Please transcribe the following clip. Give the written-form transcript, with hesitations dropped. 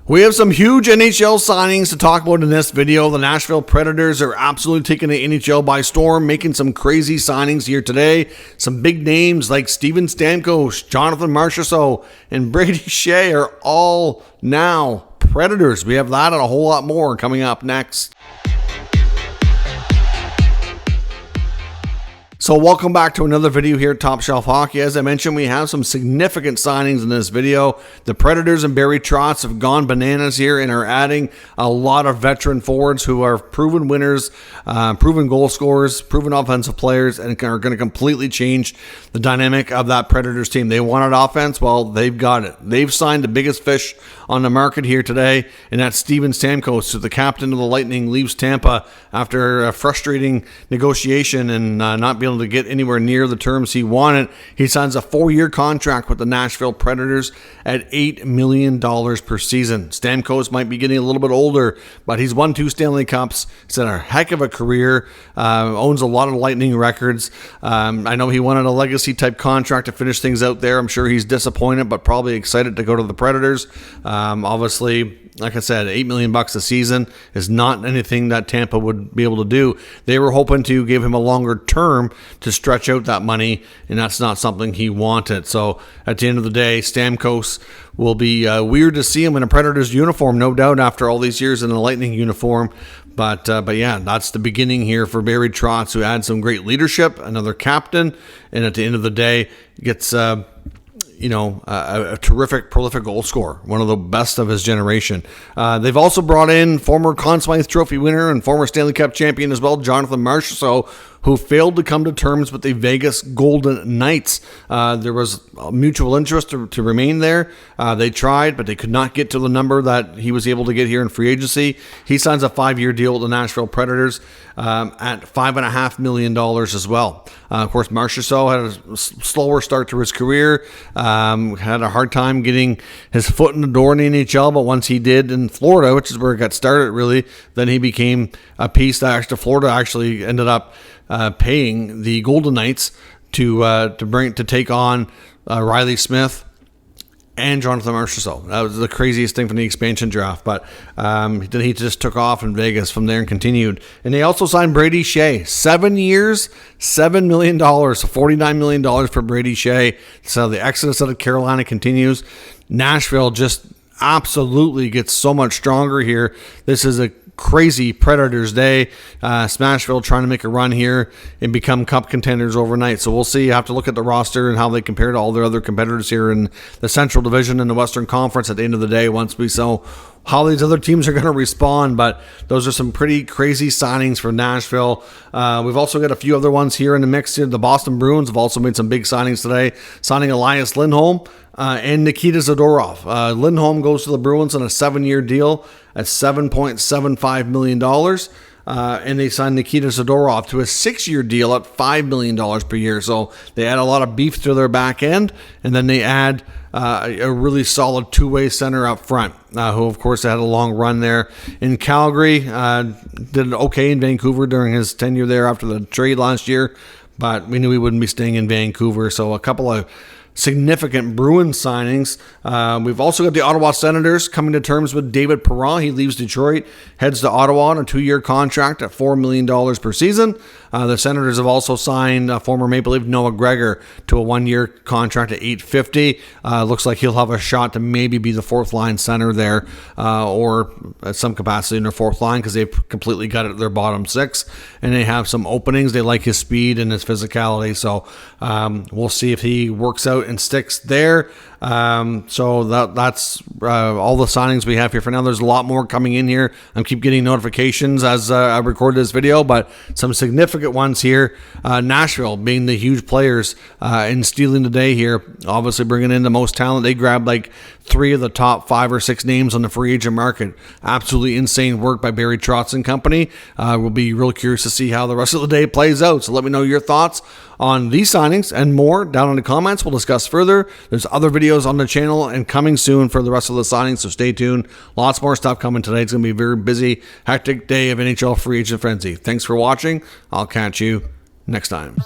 We have some huge NHL signings to talk about in this video. The Nashville Predators are absolutely taking the NHL by storm, making some crazy signings here today. Some big names like Steven Stamkos, Jonathan Marchessault, and Brady Shea are all now Predators. We have that and a whole lot more coming up next. So welcome back to another video here at Top Shelf Hockey. As I mentioned, we have some significant signings in this video. The Predators and Barry Trotz have gone bananas here and are adding a lot of veteran forwards who are proven winners, proven goal scorers, proven offensive players, and are going to completely change the dynamic of that Predators team. They wanted offense. Well, they've got it. They've signed the biggest fish on the market here today, and that's Steven Stamkos, who the captain of the Lightning, leaves Tampa after a frustrating negotiation and not being able to get anywhere near the terms he wanted. He signs a 4-year contract with the Nashville Predators at $8 million per season. Stamkos might be getting a little bit older, but he's won 2 Stanley Cups. He's had a heck of a career, owns a lot of Lightning records. I know he wanted a legacy type contract to finish things out there. I'm sure he's disappointed, but probably excited to go to the Predators. Obviously, like I said, $8 million a season is not anything that Tampa would be able to do. They were hoping to give him a longer term to stretch out that money, and that's not something he wanted. So at the end of the day, Stamkos will be weird to see him in a Predators uniform, no doubt, after all these years in a Lightning uniform. But yeah, that's the beginning here for Barry Trotz, who adds some great leadership, another captain, and at the end of the day, gets a terrific, prolific goal scorer, one of the best of his generation. They've also brought in former Conn Smythe Trophy winner and former Stanley Cup champion as well, Jonathan Marchessault, who failed to come to terms with the Vegas Golden Knights. There was mutual interest to remain there. They tried, but they could not get to the number that he was able to get here in free agency. He signs a 5-year deal with the Nashville Predators at $5.5 million as well. Of course, Marchessault had a slower start to his career, had a hard time getting his foot in the door in the NHL, but once he did in Florida, which is where it got started really, then he became a piece that Florida actually ended up paying the Golden Knights to take on Riley Smith and Jonathan Marchessault. That was the craziest thing from the expansion draft, but he just took off in Vegas from there and continued. And they also signed Brady Shea, 7 years, $7 million, so $49 million for Brady Shea. So the exodus out of Carolina continues. Nashville just absolutely gets so much stronger here. This is a crazy Predators day. Smashville trying to make a run here and become cup contenders overnight. So we'll see. You have to look at the roster and how they compare to all their other competitors here in the Central Division and the Western Conference at the end of the day once we saw how these other teams are going to respond. But those are some pretty crazy signings for Nashville. We've also got a few other ones here in the mix here. The Boston Bruins have also made some big signings today, signing Elias Lindholm and Nikita Zadorov. Lindholm goes to the Bruins on a 7-year deal at $7.75 million. And they signed Nikita Zadorov to a 6-year deal at $5 million per year. So they add a lot of beef to their back end, and then they add a really solid two-way center up front, who of course had a long run there in Calgary. Did okay in Vancouver during his tenure there after the trade last year, but we knew he wouldn't be staying in Vancouver. So a couple of significant Bruins signings. We've also got the Ottawa Senators coming to terms with David Perron. He leaves Detroit, heads to Ottawa on a 2-year contract at $4 million per season. The Senators have also signed former Maple Leaf Noah Gregor to a 1-year contract at $850. Looks like he'll have a shot to maybe be the 4th line center there, or at some capacity in their 4th line, because they've completely got it at their bottom 6, and they have some openings. They like his speed and his physicality, so we'll see if he works out and sticks there. So that's all the signings we have here for now. There's a lot more coming in here. I keep getting notifications as I record this video, but some significant ones here. Nashville being the huge players in stealing the day here, obviously bringing in the most talent. They grabbed like 3 of the top 5 or 6 names on the free agent market. Absolutely insane work by Barry Trotz and company. We'll be real curious to see how the rest of the day plays out. So let me know your thoughts on these signings and more down in the comments. We'll discuss further. There's other videos on the channel and coming soon for the rest of the signings, so stay tuned. Lots more stuff coming today. It's going to be a very busy, hectic day of NHL free agent frenzy. Thanks for watching. I'll catch you next time.